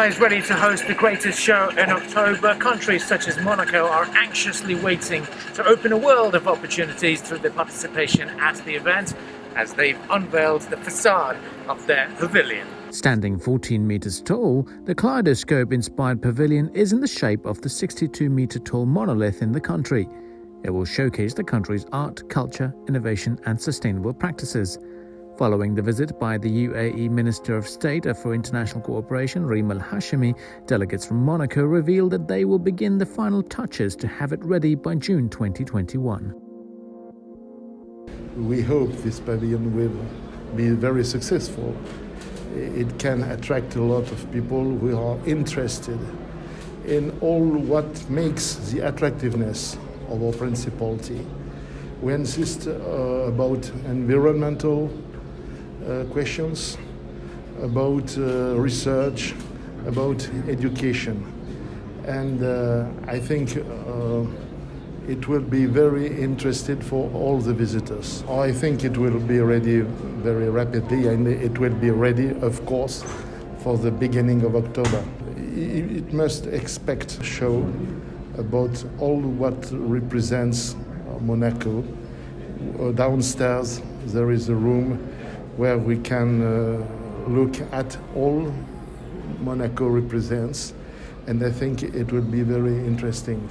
Dubai is ready to host the greatest show in October. Countries such as Monaco are anxiously waiting to open a world of opportunities through their participation at the event, as they've unveiled the facade of their pavilion. Standing 14 meters tall, the kaleidoscope-inspired pavilion is in the shape of the 62-meter-tall monolith in the country. It will showcase the country's art, culture, innovation and sustainable practices. Following the visit by the UAE Minister of State for International Cooperation, Reem Al Hashimi, delegates from Monaco revealed that they will begin the final touches to have it ready by June 2021. We hope this pavilion will be very successful. It can attract a lot of people who are interested in all what makes the attractiveness of our principality. We insist about environmental questions, about research, about education. And I think it will be very interesting for all the visitors. I think it will be ready very rapidly, and it will be ready, of course, for the beginning of October. It must expect a show about all what represents Monaco. Downstairs there is a room where we can look at all Monaco represents, and I think it will be very interesting.